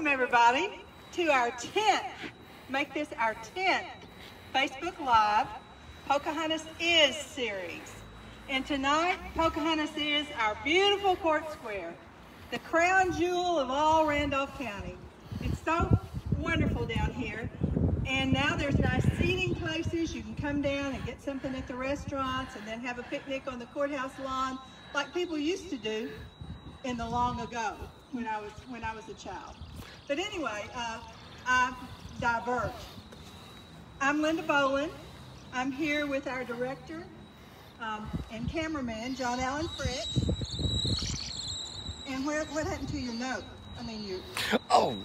Welcome everybody to our 10th, make this our 10th Facebook Live Pocahontas Is series. And tonight, Pocahontas is our beautiful court square, the crown jewel of all Randolph County. It's so wonderful down here. And now there's nice seating places. You can come down and get something at the restaurants and then have a picnic on the courthouse lawn like people used to do in the long ago when I was a child. But anyway, I divert. I'm Linda Bowlin. I'm here with our director and cameraman, John Allen Fritz. And what happened to your note? I mean, you. Oh.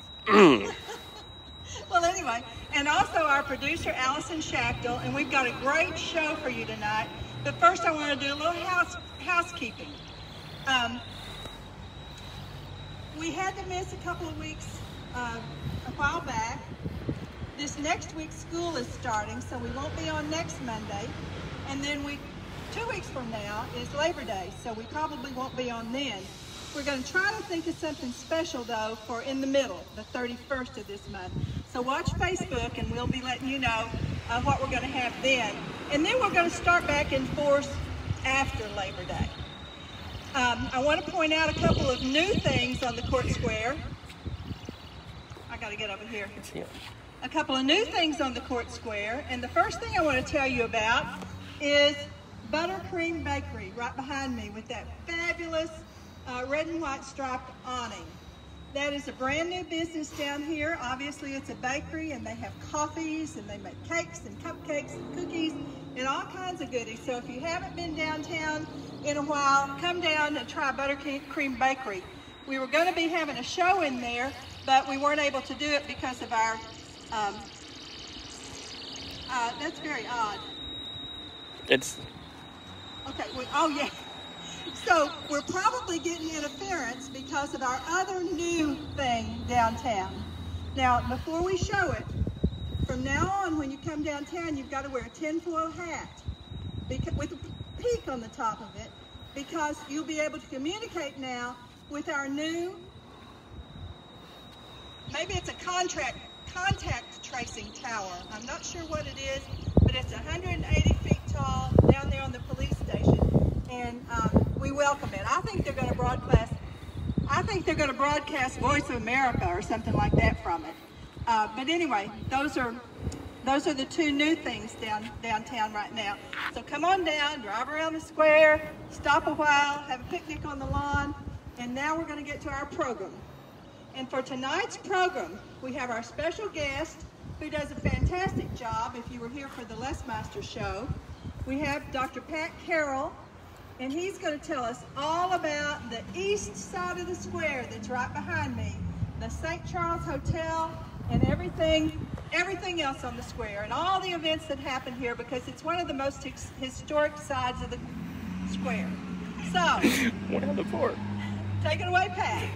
Well, anyway, and also our producer, Allison Schachtel, and we've got a great show for you tonight. But first, I want to do a little housekeeping. We had to miss a couple of weeks a while back. This next week, school is starting, so we won't be on next Monday. And then 2 weeks from now is Labor Day, so we probably won't be on then. We're going to try to think of something special, though, for in the middle, the 31st of this month. So watch Facebook, and we'll be letting you know what we're going to have then. And then we're going to start back in force after Labor Day. I want to point out a couple of new things on the court square. I got to get over here. A couple of new things on the court square. And the first thing I want to tell you about is Buttercream Bakery right behind me with that fabulous red and white striped awning. That is a brand new business down here. Obviously it's a bakery and they have coffees and they make cakes and cupcakes and cookies and all kinds of goodies. So if you haven't been downtown in a while, come down and try Buttercream Bakery. We were going to be having a show in there, but we weren't able to do it because of our, that's very odd. It's... Okay, oh yeah. So we're probably getting interference because of our other new thing downtown. Now, before we show it, from now on when you come downtown, you've got to wear a tinfoil hat with a peak on the top of it, because you'll be able to communicate now with our new, maybe it's a contact tracing tower. I'm not sure what it is, but it's 180 feet tall down there on the police station. And we welcome it. I think they're going to broadcast. I think they're going to broadcast Voice of America or something like that from it. But anyway, those are the two new things downtown right now. So come on down, drive around the square, stop a while, have a picnic on the lawn, and now we're going to get to our program. And for tonight's program, we have our special guest who does a fantastic job. If you were here for the Lesmeister show, we have Dr. Pat Carroll. And he's going to tell us all about the east side of the square that's right behind me, the St. Charles Hotel and everything else on the square and all the events that happen here, because it's one of the most historic sides of the square. So, one on the board. Take it away, Pat.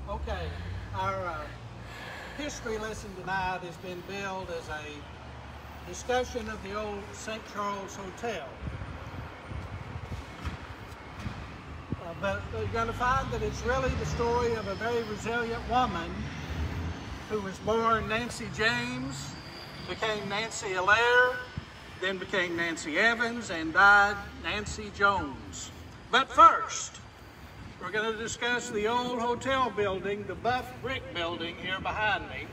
Okay, our history lesson tonight has been billed as a discussion of the old St. Charles Hotel. But you're going to find that it's really the story of a very resilient woman who was born Nancy James, became Nancy Allaire, then became Nancy Evans, and died Nancy Jones. But first, we're going to discuss the old hotel building, the buff brick building here behind me.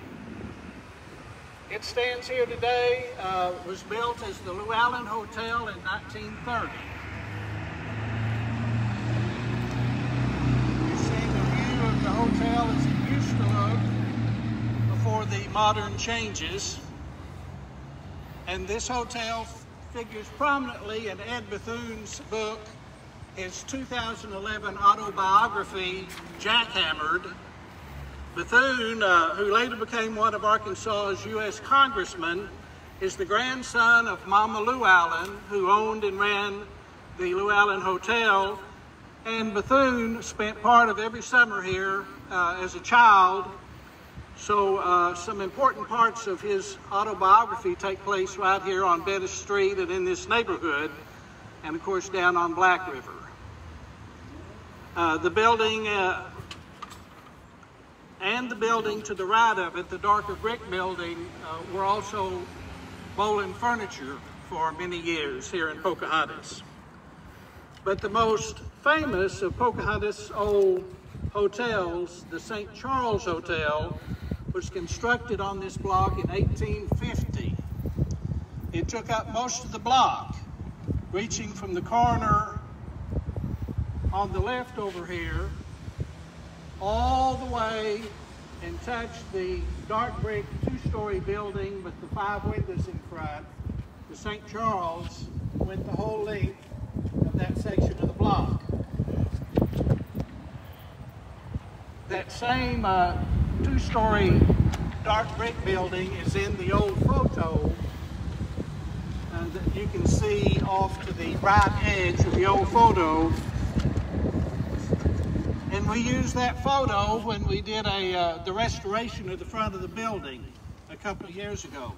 It stands here today, was built as the Llewellyn Hotel in 1930. You're seeing a view of the hotel as it used to look before the modern changes. And this hotel figures prominently in Ed Bethune's book, his 2011 autobiography, Jackhammered. Bethune, who later became one of Arkansas's U.S. congressmen, is the grandson of Mama Llewellyn, who owned and ran the Llewellyn Hotel. And Bethune spent part of every summer here as a child. So some important parts of his autobiography take place right here on Bettis Street and in this neighborhood, and of course down on Black River. The building and the building to the right of it, the darker brick building, were also Bowlin furniture for many years here in Pocahontas. But the most famous of Pocahontas' old hotels, the St. Charles Hotel, was constructed on this block in 1850. It took up most of the block, reaching from the corner on the left over here, all the way and touched the dark brick two-story building with the 5 windows in front. The St. Charles went the whole length of that section of the block. That same two-story dark brick building is in the old photo that you can see off to the right edge of the old photo. And we used that photo when we did the restoration of the front of the building a couple of years ago.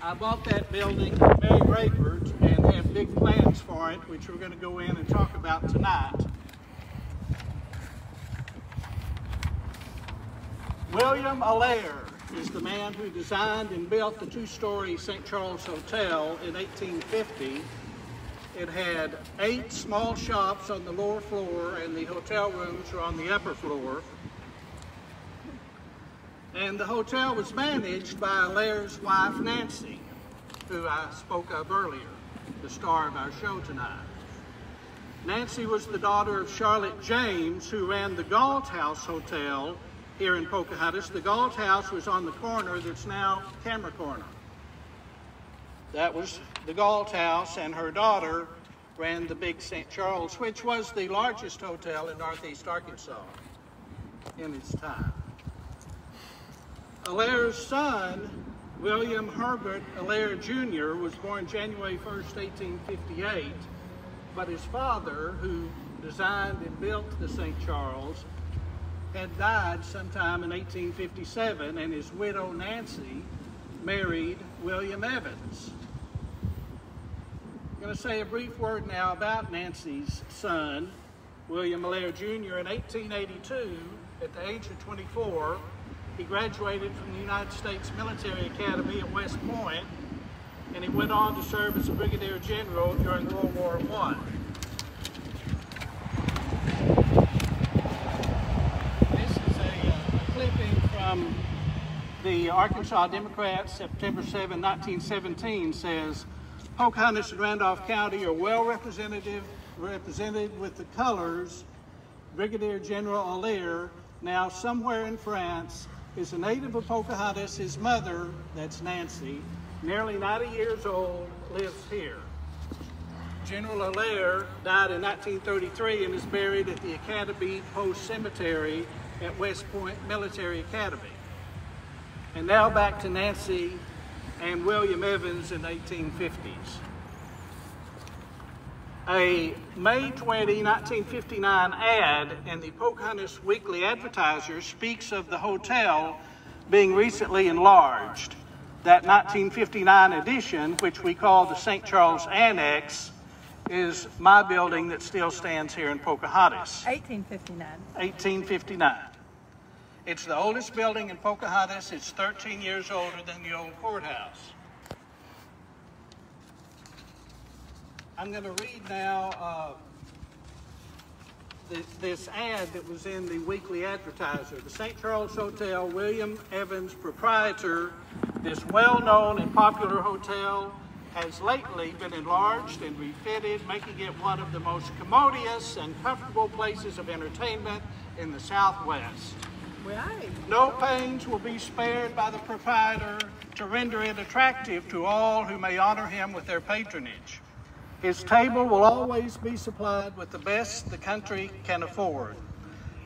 I bought that building from Mary Rayford and have big plans for it, which we're going to go in and talk about tonight. William Allaire is the man who designed and built the two-story St. Charles Hotel in 1850. It had 8 small shops on the lower floor, and the hotel rooms were on the upper floor. And the hotel was managed by Allaire's wife, Nancy, who I spoke of earlier, the star of our show tonight. Nancy was the daughter of Charlotte James, who ran the Galt House Hotel here in Pocahontas. The Galt House was on the corner that's now Camera Corner. That was the Galt House, and her daughter ran the big St. Charles, which was the largest hotel in Northeast Arkansas in its time. Allaire's son, William Herbert Allaire Jr., was born January 1st, 1858, but his father, who designed and built the St. Charles, had died sometime in 1857, and his widow, Nancy, married William Evans. I'm going to say a brief word now about Nancy's son, William Allaire Jr. In 1882, at the age of 24, he graduated from the United States Military Academy at West Point, and he went on to serve as a brigadier general during World War I. This is a clipping from the Arkansas Democrat, September 7, 1917, says, Pocahontas and Randolph County are well represented with the colors. Brigadier General Allaire, now somewhere in France, is a native of Pocahontas. His mother, that's Nancy, nearly 90 years old, lives here. General Allaire died in 1933 and is buried at the Academy Post Cemetery at West Point Military Academy. And now back to Nancy and William Evans in the 1850s. A May 20, 1959 ad in the Pocahontas Weekly Advertiser speaks of the hotel being recently enlarged. That 1959 edition, which we call the St. Charles Annex, is my building that still stands here in Pocahontas. 1859. 1859. It's the oldest building in Pocahontas. It's 13 years older than the old courthouse. I'm going to read now this ad that was in the Weekly Advertiser. The St. Charles Hotel, William Evans, proprietor. This well-known and popular hotel has lately been enlarged and refitted, making it one of the most commodious and comfortable places of entertainment in the Southwest. Right. No pains will be spared by the proprietor to render it attractive to all who may honor him with their patronage. His table will always be supplied with the best the country can afford.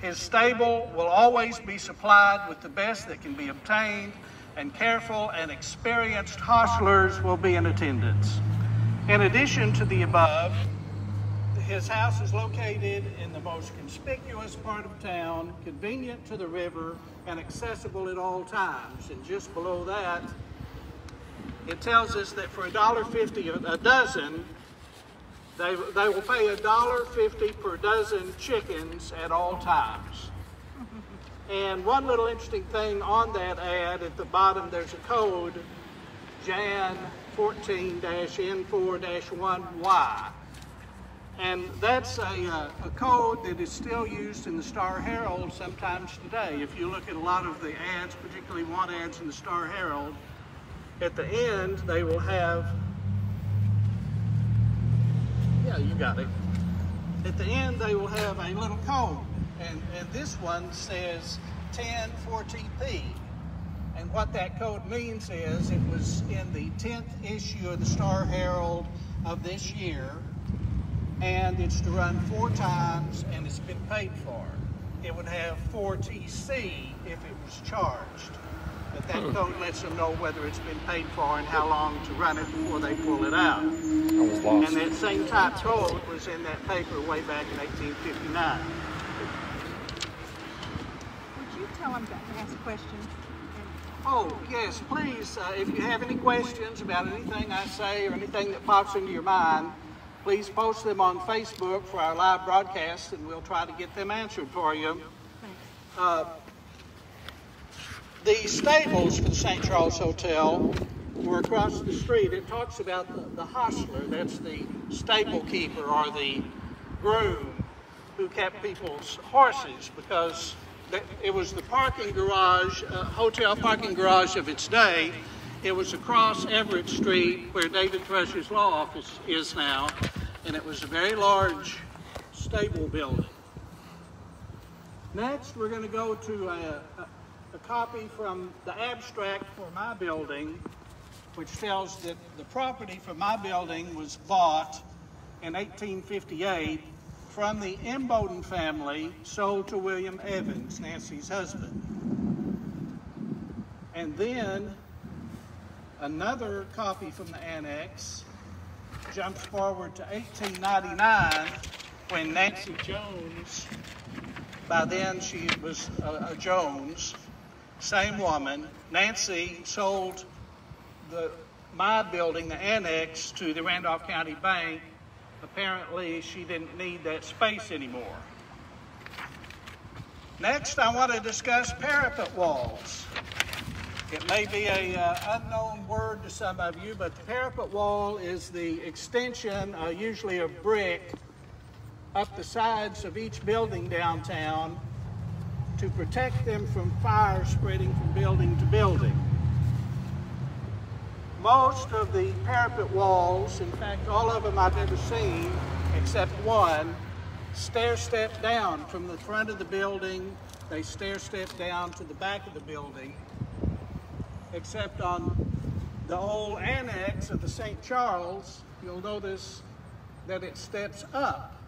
His stable will always be supplied with the best that can be obtained, and careful and experienced hostlers will be in attendance. In addition to the above, his house is located in the most conspicuous part of town, convenient to the river, and accessible at all times. And just below that, it tells us that for $1.50 a dozen, They will pay $1.50 per dozen chickens at all times. And one little interesting thing on that ad, at the bottom there's a code, Jan 14-N4-1Y. And that's a code that is still used in the Star-Herald sometimes today. If you look at a lot of the ads, particularly one ads in the Star-Herald, at the end they will have, yeah, you got it. At the end they will have a little code. And this one says 1040p. And what that code means is it was in the 10th issue of the Star-Herald of this year, and it's to run 4 times, and it's been paid for. It would have 4TC if it was charged. But that code lets them know whether it's been paid for and how long to run it before they pull it out. I was lost. And that same type code was in that paper way back in 1859. Would you tell them to ask questions? Oh, yes, please, if you have any questions about anything I say or anything that pops into your mind, please post them on Facebook for our live broadcast, and we'll try to get them answered for you. The stables for the St. Charles Hotel were across the street. It talks about the hostler, that's the stable keeper or the groom who kept people's horses, because it was the parking garage, hotel parking garage of its day. It was across Everett Street where David Thresher's law office is now, and it was a very large stable building. Next, we're going to go to a copy from the abstract for my building, which tells that the property for my building was bought in 1858 from the Imboden family, sold to William Evans, Nancy's husband. And then another copy from the annex jumps forward to 1899 when Nancy Jones, by then she was a Jones, same woman, Nancy sold my building, the annex, to the Randolph County Bank. Apparently, she didn't need that space anymore. Next, I want to discuss parapet walls. It may be an unknown word to some of you, but the parapet wall is the extension, usually of brick, up the sides of each building downtown to protect them from fire spreading from building to building. Most of the parapet walls, in fact all of them I've ever seen except one, stair-step down from the front of the building. They stair-step down to the back of the building, except on the old annex of the St. Charles, you'll notice that it steps up,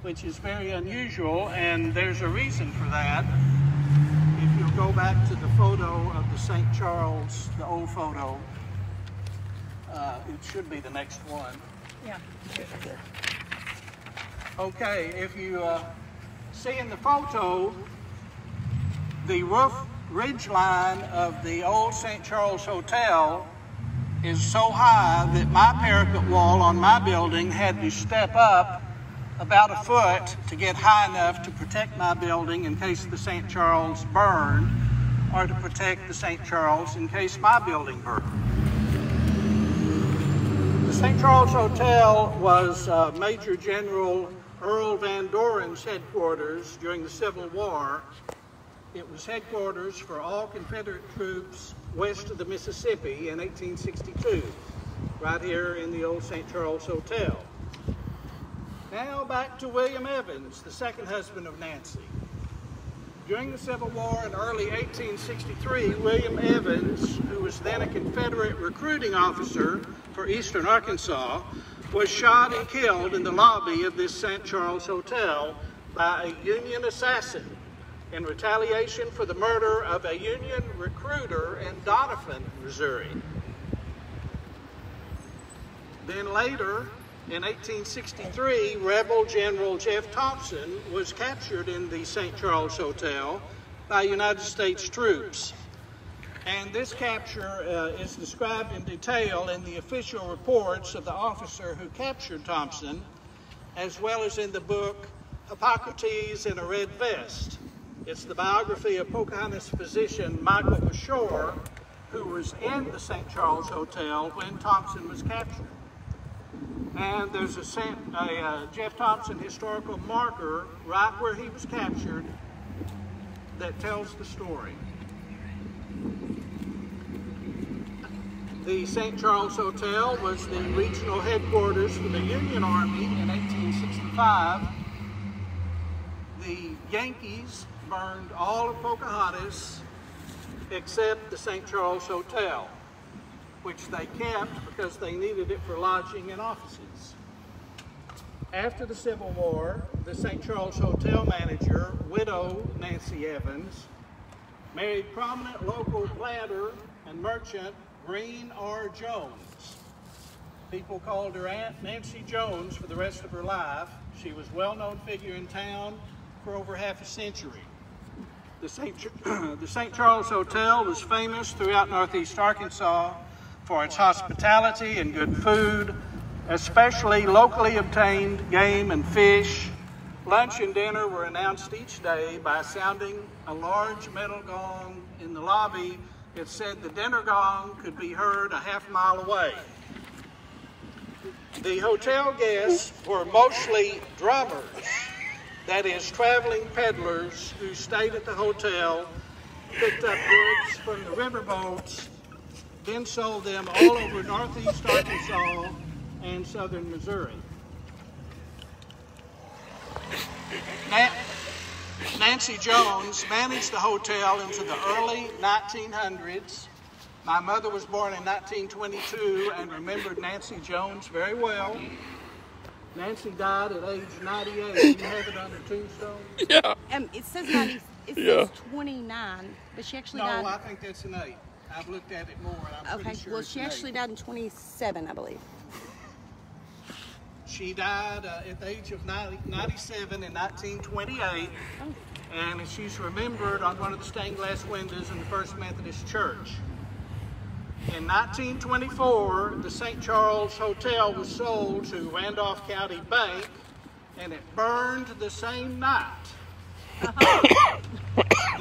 which is very unusual, and there's a reason for that. If you'll go back to the photo of the St. Charles, the old photo, it should be the next one. Yeah. Okay, if you see in the photo, the roof ridge line of the old St. Charles Hotel is so high that my parapet wall on my building had to step up about a foot to get high enough to protect my building in case the St. Charles burned, or to protect the St. Charles in case my building burned. The St. Charles Hotel was Major General Earl Van Doren's headquarters during the Civil War. It was headquarters for all Confederate troops west of the Mississippi in 1862, right here in the old St. Charles Hotel. Now back to William Evans, the second husband of Nancy. During the Civil War in early 1863, William Evans, who was then a Confederate recruiting officer for Eastern Arkansas, was shot and killed in the lobby of this St. Charles Hotel by a Union assassin in retaliation for the murder of a Union recruiter in Doniphan, Missouri. Then later, in 1863, Rebel General Jeff Thompson was captured in the St. Charles Hotel by United States troops. And this capture is described in detail in the official reports of the officer who captured Thompson, as well as in the book Hippocrates in a Red Vest. It's the biography of Pocahontas physician Michael Ashore, who was in the St. Charles Hotel when Thompson was captured. And there's a Jeff Thompson historical marker right where he was captured that tells the story. The St. Charles Hotel was the regional headquarters for the Union Army in 1865. The Yankees burned all of Pocahontas except the St. Charles Hotel, which they kept because they needed it for lodging and offices. After the Civil War, the St. Charles Hotel manager, widow Nancy Evans, married prominent local planter and merchant Green R. Jones. People called her Aunt Nancy Jones for the rest of her life. She was a well-known figure in town for over half a century. The St. Charles Hotel was famous throughout Northeast Arkansas for its hospitality and good food, especially locally obtained game and fish. Lunch and dinner were announced each day by sounding a large metal gong in the lobby. It said the dinner gong could be heard a half-mile away. The hotel guests were mostly drummers, that is, traveling peddlers who stayed at the hotel, picked up goods from the riverboats, then sold them all over Northeast Arkansas and southern Missouri. Nancy Jones managed the hotel into the early 1900s. My mother was born in 1922 and remembered Nancy Jones very well. Nancy died at age 98. Do you have it on her tombstone? Yeah. It says 90. It says 29, but she actually died. No, I think that's an 8. I've looked at it more, and I'm pretty sure well, it's she an actually 8. died in 27, I believe. She died at the age of 97 in 1928, and she's remembered on one of the stained glass windows in the First Methodist Church. In 1924, the St. Charles Hotel was sold to Randolph County Bank, and it burned the same night. The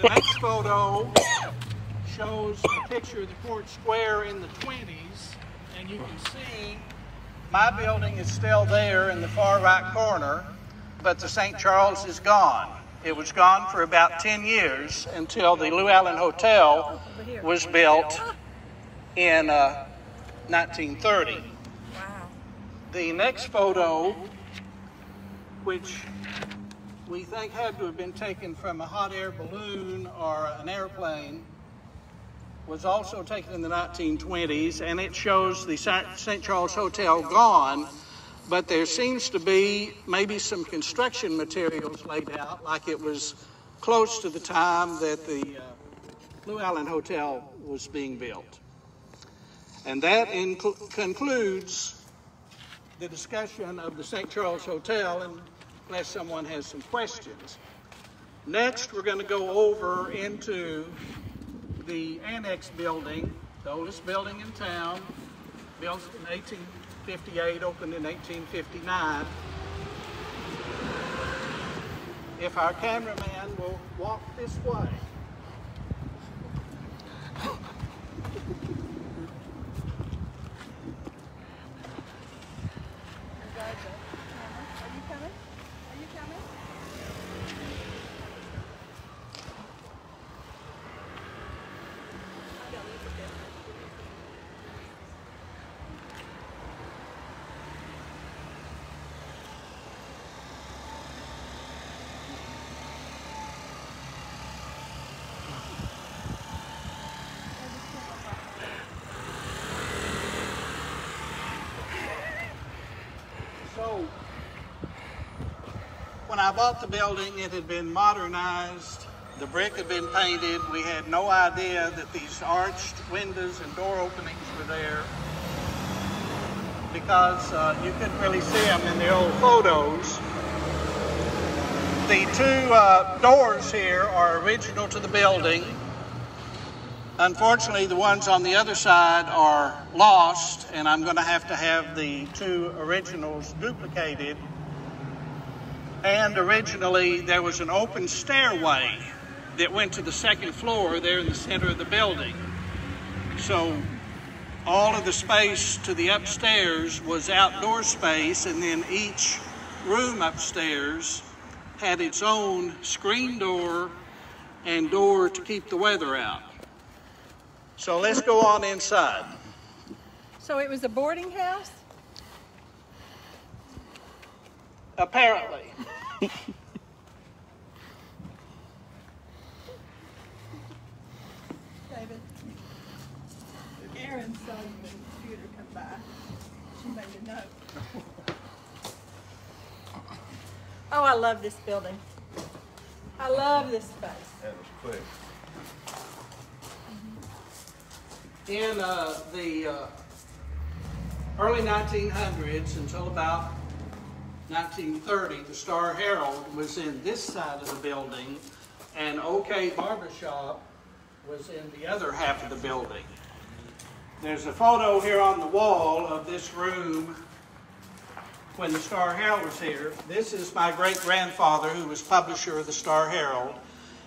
next photo shows a picture of the court square in the 20s, and you can see my building is still there in the far right corner, but the St. Charles is gone. It was gone for about 10 years until the Llewellyn Hotel was built in 1930. Wow. The next photo, which we think had to have been taken from a hot air balloon or an airplane, was also taken in the 1920s, and it shows the St. Charles Hotel gone, but there seems to be maybe some construction materials laid out, like it was close to the time that the Llewellyn Hotel was being built. And that concludes the discussion of the St. Charles Hotel, unless someone has some questions. Next, we're going to go over into the annex building, the oldest building in town, built in 1858, opened in 1859. If our cameraman will walk this way. So, when I bought the building, it had been modernized. The brick had been painted. We had no idea that these arched windows and door openings were there because you couldn't really see them in the old photos. The two doors here are original to the building. Unfortunately, the ones on the other side are lost, and I'm going to have the two originals duplicated. And originally, there was an open stairway that went to the second floor there in the center of the building. So all of the space to the upstairs was outdoor space, and then each room upstairs had its own screen door and door to keep the weather out. So let's go on inside. So it was a boarding house? Apparently. David, Erin saw the computer come by. She made a note. Oh, I love this building. I love this space. That was quick. In the early 1900s until about 1930, the Star Herald was in this side of the building, and OK Barbershop was in the other half of the building. There's a photo here on the wall of this room when the Star Herald was here. This is my great-grandfather, who was publisher of the Star Herald,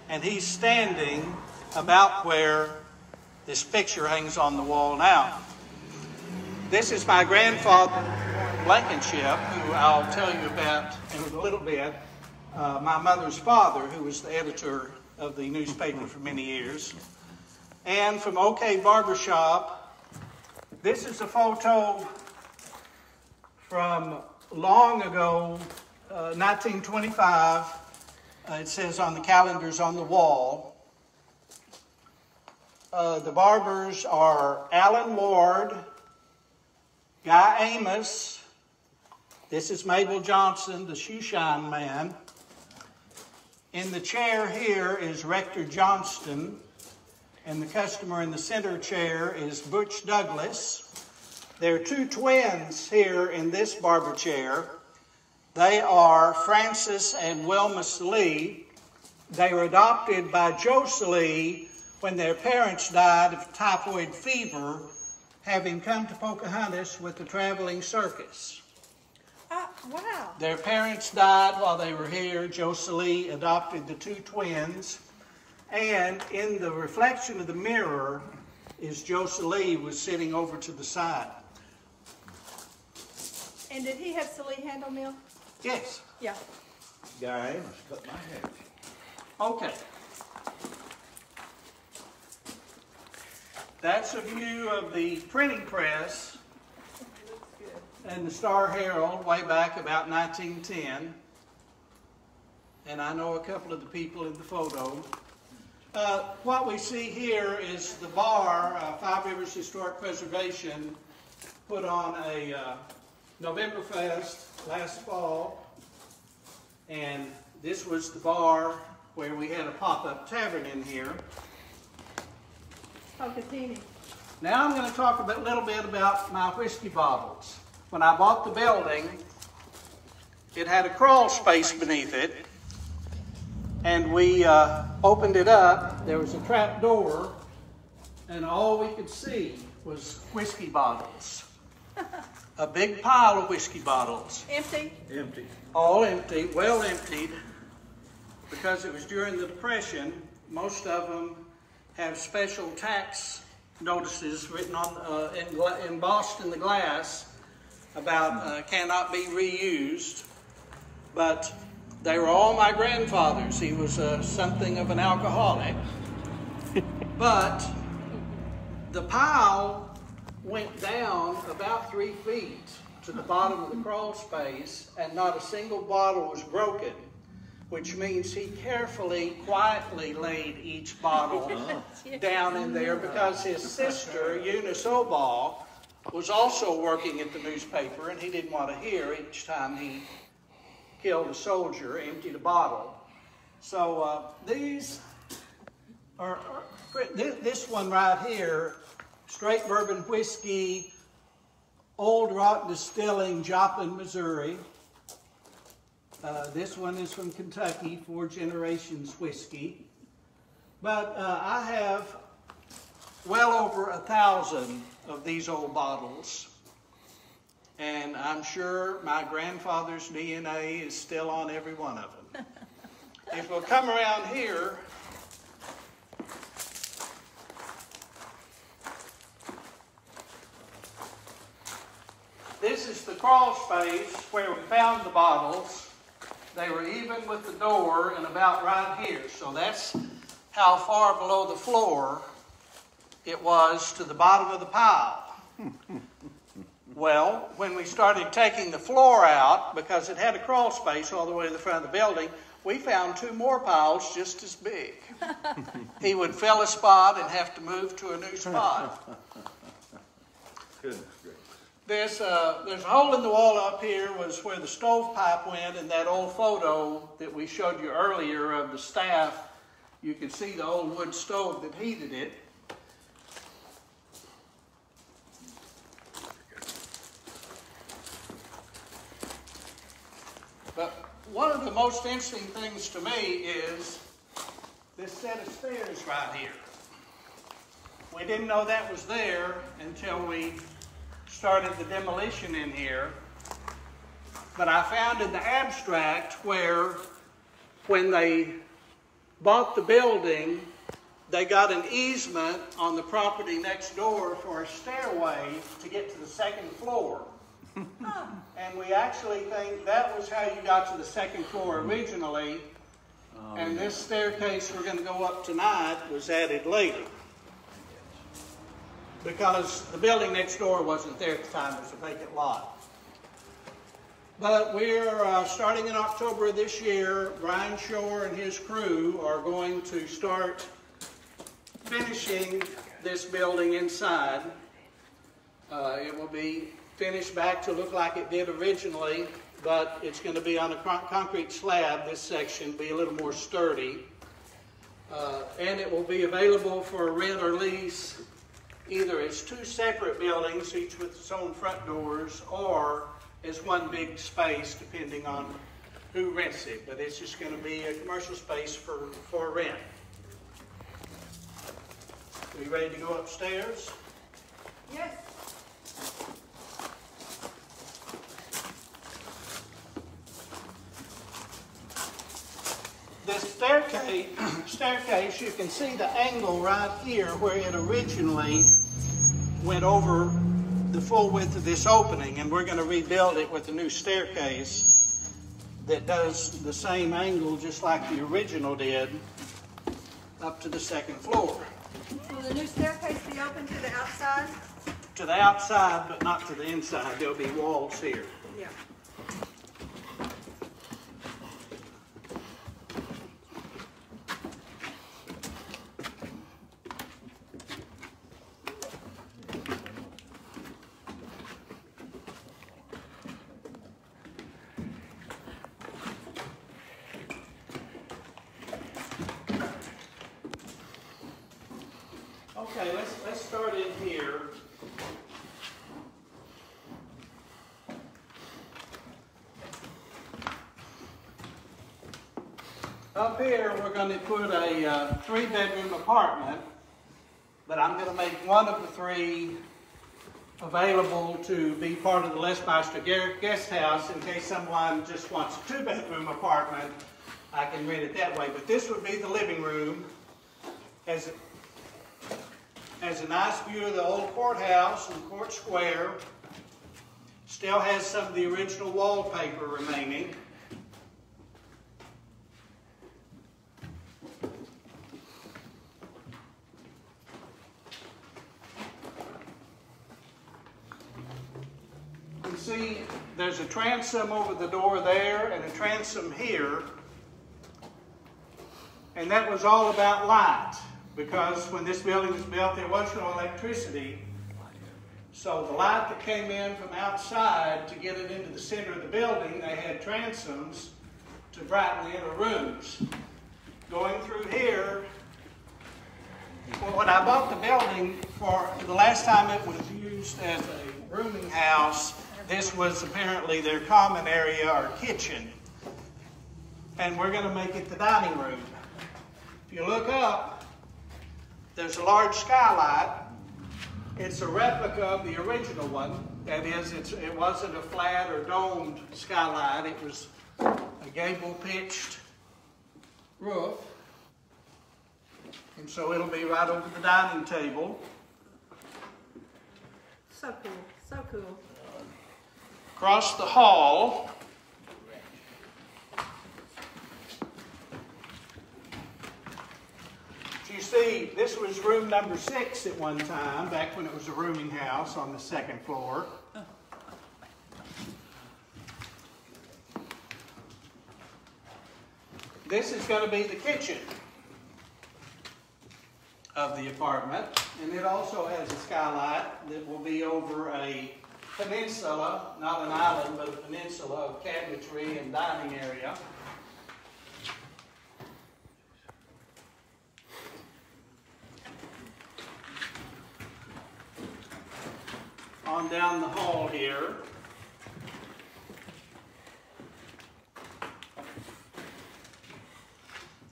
and he's standing about where this picture hangs on the wall now. This is my grandfather, Blankenship, who I'll tell you about in a little bit. My mother's father, who was the editor of the newspaper for many years. And from OK Barbershop, this is a photo from long ago, 1925. It says on the calendars on the wall. The barbers are Alan Ward, Guy Amos. This is Mabel Johnson, the shoeshine man. In the chair here is Rector Johnston, and the customer in the center chair is Butch Douglas. There are two twins here in this barber chair. They are Francis and Wilma Lee. They were adopted by Joe Lee when their parents died of typhoid fever, having come to Pocahontas with the traveling circus. Wow. Their parents died while they were here. Joe Lee adopted the two twins. And in the reflection of the mirror is Joe Lee was sitting over to the side. And did he have Salee handle mill? Yes. Yeah. Guy Amos cut my hair. Okay. That's a view of the printing press and the Star Herald way back about 1910. And I know a couple of the people in the photo. What we see here is the bar, Five Rivers Historic Preservation, put on a Novemberfest last fall. And this was the bar where we had a pop-up tavern in here. Pocatini. Now I'm going to talk a little bit about my whiskey bottles. When I bought the building, it had a crawl space beneath it, and we opened it up. There was a trap door, and all we could see was whiskey bottles. A big pile of whiskey bottles. Empty? Empty. All empty, well emptied, because it was during the Depression. Most of them have special tax notices written on embossed in the glass about cannot be reused. But they were all my grandfather's. He was something of an alcoholic. But the pile went down about 3 feet to the bottom of the crawl space, and not a single bottle was broken, which means he carefully, quietly laid each bottle down in there, because his sister, Eunice Obaugh, was also working at the newspaper, and he didn't want to hear each time he killed a soldier, emptied a bottle. So these are, this one right here, straight bourbon whiskey, Old Rock Distilling, Joplin, Missouri. This one is from Kentucky, 4 Generations whiskey. But I have well over 1,000 of these old bottles. And I'm sure my grandfather's DNA is still on every one of them. If we'll come around here, this is the crawl space where we found the bottles. They were even with the door and about right here. So that's how far below the floor it was to the bottom of the pile. Well, when we started taking the floor out, because it had a crawl space all the way to the front of the building, we found 2 more piles just as big. He would fill a spot and have to move to a new spot. Goodness gracious. There's a hole in the wall up here was where the stovepipe went, and that old photo that we showed you earlier of the staff, you can see the old wood stove that heated it. But one of the most interesting things to me is this set of stairs right here. We didn't know that was there until we started the demolition in here. But I found in the abstract where when they bought the building, they got an easement on the property next door for a stairway to get to the 2nd floor. And we actually think that was how you got to the 2nd floor originally. And this staircase we're going to go up tonight was added later, because the building next door wasn't there at the time. It was a vacant lot. But we're starting in October of this year. Brian Shore and his crew are going to start finishing this building inside. It will be finished back to look like it did originally, but it's going to be on a concrete slab. This section will be a little more sturdy. And it will be available for rent or lease, either as 2 separate buildings, each with its own front doors, or as one big space, depending on who rents it. But it's just going to be a commercial space for rent. Are you ready to go upstairs? Yes. This staircase, you can see the angle right here where it originally went over the full width of this opening, and we're going to rebuild it with a new staircase that does the same angle just like the original did up to the 2nd floor. Will the new staircase be open to the outside? To the outside, but not to the inside. There'll be walls here. Yeah. Okay, let's start in here. Up here, we're going to put a 3-bedroom apartment, but I'm going to make one of the 3 available to be part of the Lesmeister guest house in case someone just wants a 2-bedroom apartment. I can rent it that way, but this would be the living room. Has a nice view of the old courthouse and Court Square. Still has some of the original wallpaper remaining. You can see there's a transom over the door there and a transom here. And that was all about light, because when this building was built, there was no electricity. So the light that came in from outside to get it into the center of the building, they had transoms to brighten the inner rooms. Going through here, well, when I bought the building, for the last time it was used as a rooming house, this was apparently their common area or kitchen. And we're going to make it the dining room. If you look up, there's a large skylight. It's a replica of the original one. That is, it wasn't a flat or domed skylight. It was a gable-pitched roof. And so it'll be right over the dining table. So cool, so cool. Across the hall, you see, this was room number 6 at one time, back when it was a rooming house on the 2nd floor. This is going to be the kitchen of the apartment, and it also has a skylight that will be over a peninsula, not an island, but a peninsula of cabinetry and dining area. On down the hall here.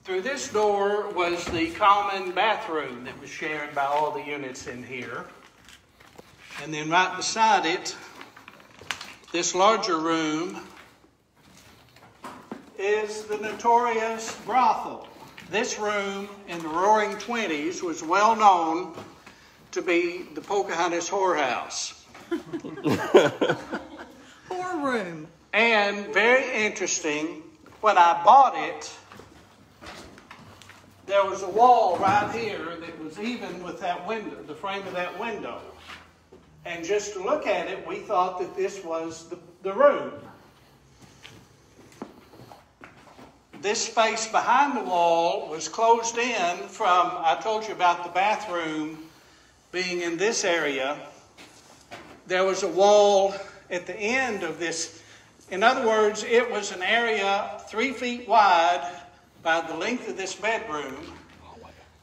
Through this door was the common bathroom that was shared by all the units in here. And then right beside it, this larger room is the notorious brothel. This room in the Roaring '20s was well known to be the Pocahontas whorehouse. Whore room. And very interesting, when I bought it, there was a wall right here that was even with that window, the frame of that window. And just to look at it, we thought that this was the room. This space behind the wall was closed in from, I told you about the bathroom being in this area. There was a wall at the end of this. In other words, it was an area 3 feet wide by the length of this bedroom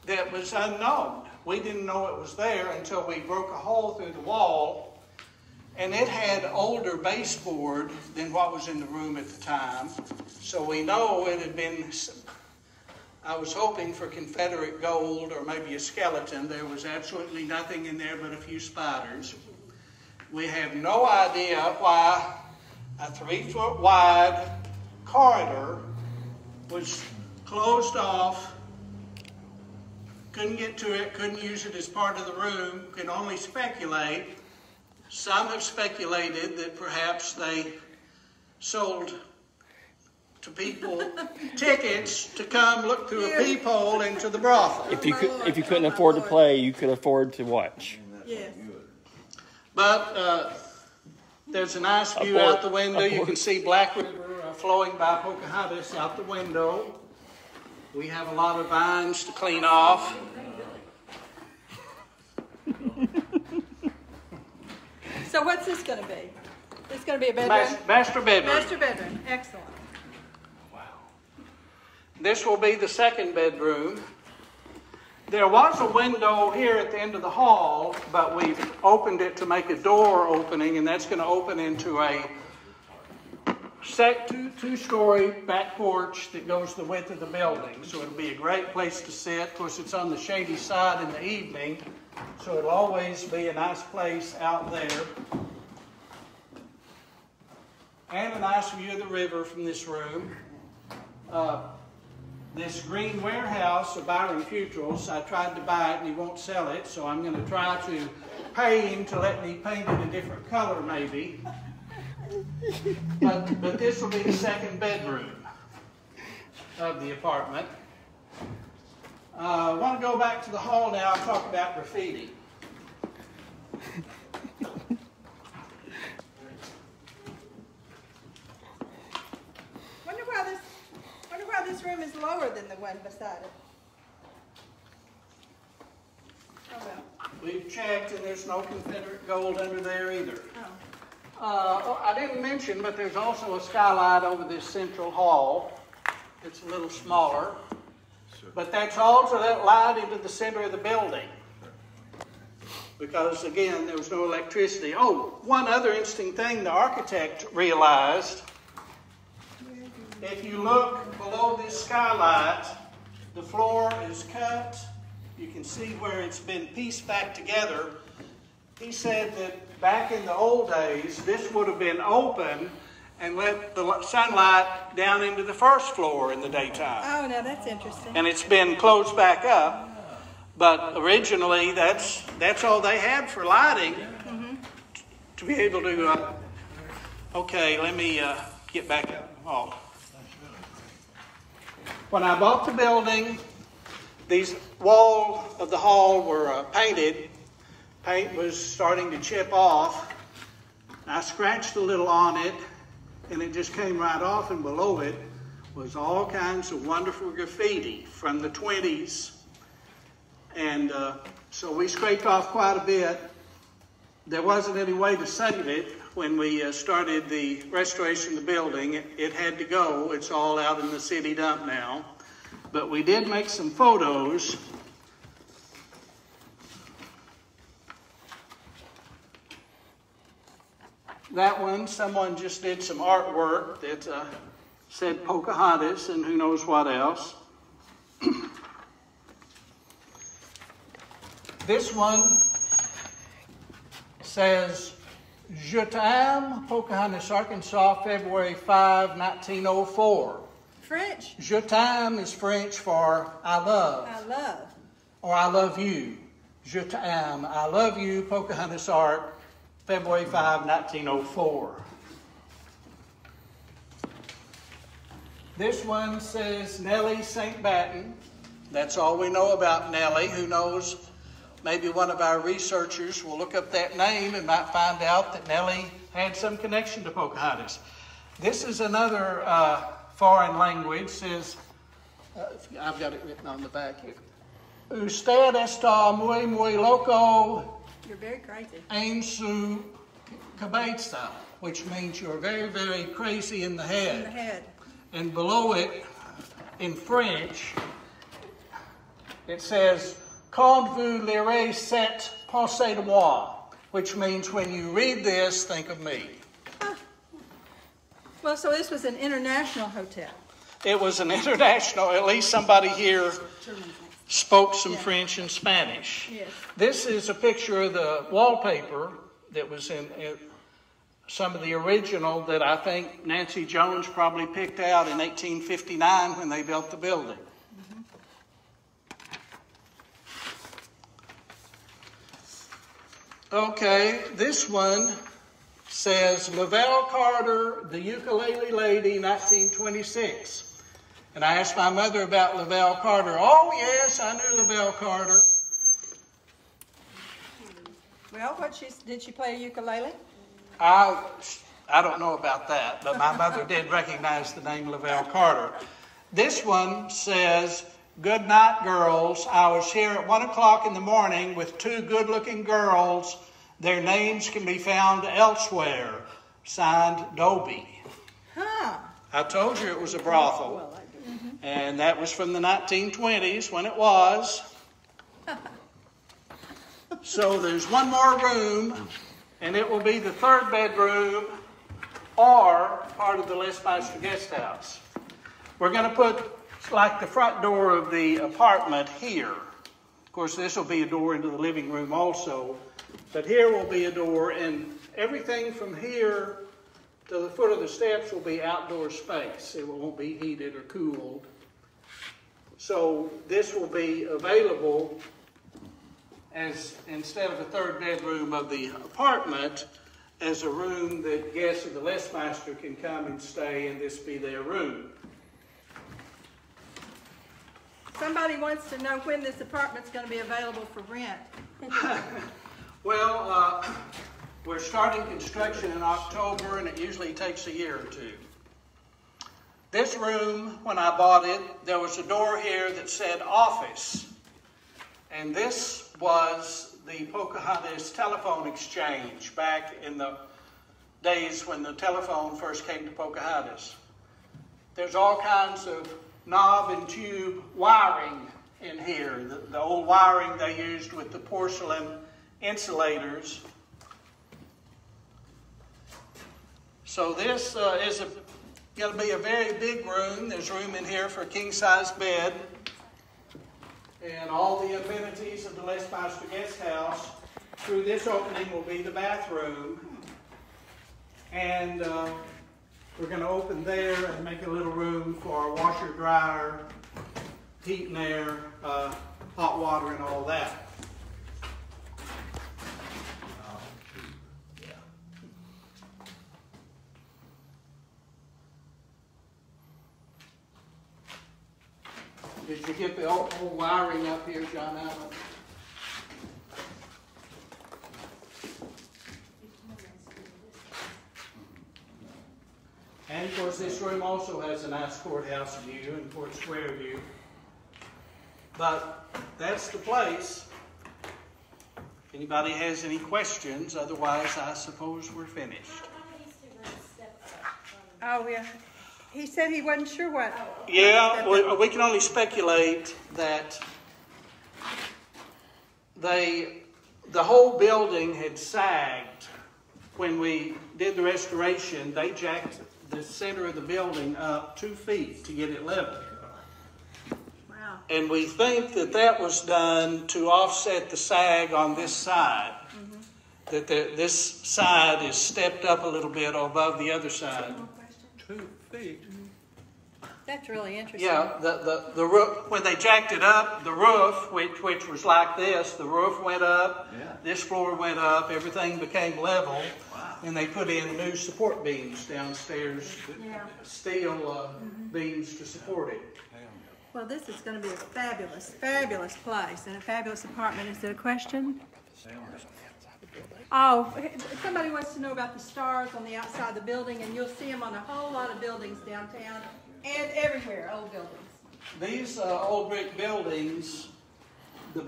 that was unknown. We didn't know it was there until we broke a hole through the wall, and it had older baseboard than what was in the room at the time. So we know it had been, I was hoping for Confederate gold or maybe a skeleton. There was absolutely nothing in there but a few spiders. We have no idea why a 3 foot wide corridor was closed off, couldn't get to it, couldn't use it as part of the room, can only speculate. Some have speculated that perhaps they sold to people tickets to come look through a peephole into the brothel. If you couldn't afford to play, you could afford to watch. Yes. But there's a nice view out the window. You can see Black River flowing by Pocahontas out the window. We have a lot of vines to clean off. So what's this going to be? This going to be a bedroom? Master bedroom. Master bedroom. Excellent. Wow. This will be the 2nd bedroom. There was a window here at the end of the hall, but we've opened it to make a door opening, and that's going to open into a two-story back porch that goes the width of the building. So it'll be a great place to sit. Of course, it's on the shady side in the evening, so it'll always be a nice place out there. And a nice view of the river from this room. This green warehouse of Byron Futrell's, I tried to buy it and he won't sell it, so I'm going to try to pay him to let me paint it a different color maybe. But this will be the 2nd bedroom of the apartment. I want to go back to the hall now and talk about graffiti. Wonder why this room is lower than the one beside it. Oh well. We've checked and there's no Confederate gold under there either. Oh. I didn't mention, but there's also a skylight over this central hall. It's a little smaller. But that's also that light into the center of the building. Because, again, there was no electricity. Oh, one other interesting thing the architect realized. If you look below this skylight, the floor is cut you can see where it's been pieced back together. He said that back in the old days, this would have been open and let the sunlight down into the first floor in the daytime. Oh, now that's interesting. And it's been closed back up. But originally, that's all they had for lighting to be able to. Okay, let me get back up the hall. When I bought the building, these walls of the hall were painted. Paint was starting to chip off. I scratched a little on it, and it just came right off, and below it was all kinds of wonderful graffiti from the 20s. And so we scraped off quite a bit. There wasn't any way to save it when we started the restoration of the building. It had to go. It's all out in the city dump now. But we did make some photos. That one, someone just did some artwork that said Pocahontas and who knows what else. This one says, Je t'aime, Pocahontas, Arkansas, February 5, 1904. French? Je t'aime is French for I love. I love. Or I love you. Je t'aime, I love you, Pocahontas Art, February 5, 1904. This one says Nellie St. Batten. That's all we know about Nellie. Who knows? Maybe one of our researchers will look up that name and might find out that Nellie had some connection to Pocahontas. This is another foreign language. Says, I've got it written on the back here. Usted está muy, muy loco. You're very crazy. En su cabeza, which means you're very, very crazy in the head. In the head. And below it, in French, it says, Quand vous lirez cette pensez de moi, which means when you read this, think of me. Well, so this was an international hotel. It was an international, at least somebody here spoke some French and Spanish. Yes. This is a picture of the wallpaper that was in some of the original that I think Nancy Jones probably picked out in 1859 when they built the building. Okay, this one says Lavelle Carter, the Ukulele Lady, 1926. And I asked my mother about Lavelle Carter. Oh, yes, I knew Lavelle Carter. Well, did she play a ukulele? I don't know about that, but my mother did recognize the name Lavelle Carter. This one says, Good night, girls. I was here at 1 o'clock in the morning with two good-looking girls. Their names can be found elsewhere. Signed, Dobie. Huh. I told you it was a brothel. And that was from the 1920s when it was. So there's one more room, and it will be the third bedroom or part of the Listmeister guest house. We're going to put like the front door of the apartment here. Of course, this will be a door into the living room also. But here will be a door, and everything from here to the foot of the steps will be outdoor space. It won't be heated or cooled. So this will be available as, instead of a third bedroom of the apartment, as a room that guests of the Listmeister can come and stay, and this be their room. Somebody wants to know when this apartment's going to be available for rent. Well, we're starting construction in October, and it usually takes a year or two. This room, when I bought it, there was a door here that said office. And this was the Pocahontas telephone exchange back in the days when the telephone first came to Pocahontas. There's all kinds of knob and tube wiring in here. The old wiring they used with the porcelain insulators. So this is going to be a very big room. There's room in here for a king-size bed. And all the amenities of the Les Pastor Guest House. Through this opening will be the bathroom. And we're going to open there and make a little room for a washer, dryer, heat and air, hot water and all that. Did you get the old wiring up here, John Allen? And of course, this room also has a nice courthouse view and court square view. But that's the place. If anybody has any questions, otherwise I suppose we're finished. Oh, yeah. He said he wasn't sure what. Yeah, we can only speculate that the whole building had sagged when we did the restoration. They jacked the center of the building up 2 feet to get it level. Wow. And we think that that was done to offset the sag on this side. Mm-hmm. That this side is stepped up a little bit above the other side. 2 feet. That's really interesting. Yeah, the roof, when they jacked it up, the roof, which was like this, the roof went up, this floor went up, everything became level, and they put in new support beams downstairs, steel beams to support it. Well, this is going to be a fabulous, fabulous place and a fabulous apartment. Is there a question? Oh, somebody wants to know about the stars on the outside of the building, and you'll see them on a whole lot of buildings downtown and everywhere, old buildings. These old brick buildings, the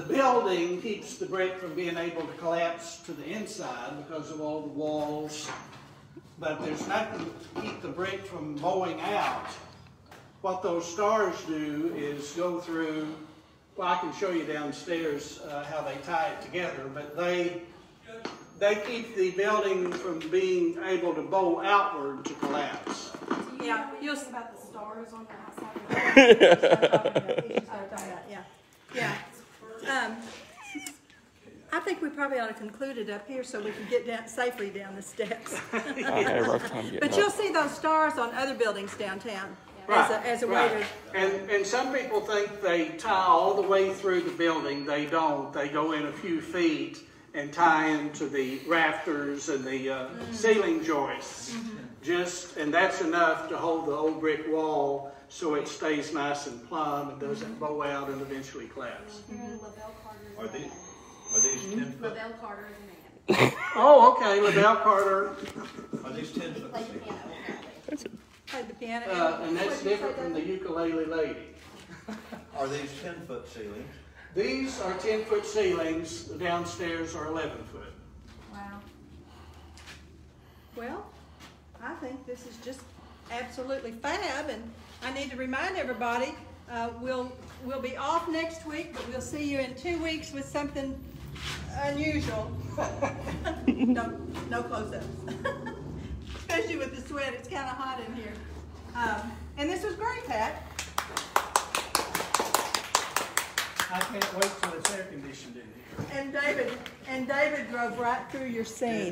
building keeps the brick from being able to collapse to the inside because of all the walls, but there's nothing to keep the brick from bowing out. What those stars do is go through. Well, I can show you downstairs how they tie it together, but they keep the building from being able to bow outward to collapse. Yeah, you'll see about the stars on the outside of the Yeah. I think we probably ought to conclude it up here so we can get down safely down the steps. But you'll see those stars on other buildings downtown. As a way to... And some people think they tie all the way through the building. They don't. They go in a few feet and tie into the rafters and the ceiling joists. And that's enough to hold the old brick wall so it stays nice and plumb and doesn't bow out and eventually collapse. Are these 10 foot? LaBelle Carter is a man. Oh, okay. LaBelle Carter. Are these 10 foot? Played the piano. And that's different from the ukulele lady. Are these 10-foot ceilings? These are 10-foot ceilings. The downstairs are 11-foot. Wow. Well, I think this is just absolutely fab, and I need to remind everybody we'll be off next week, but we'll see you in 2 weeks with something unusual. No close-ups. Especially with the sweat, it's kind of hot in here. And this was great, Pat. I can't wait till it's air conditioned in here. And David drove right through your scene.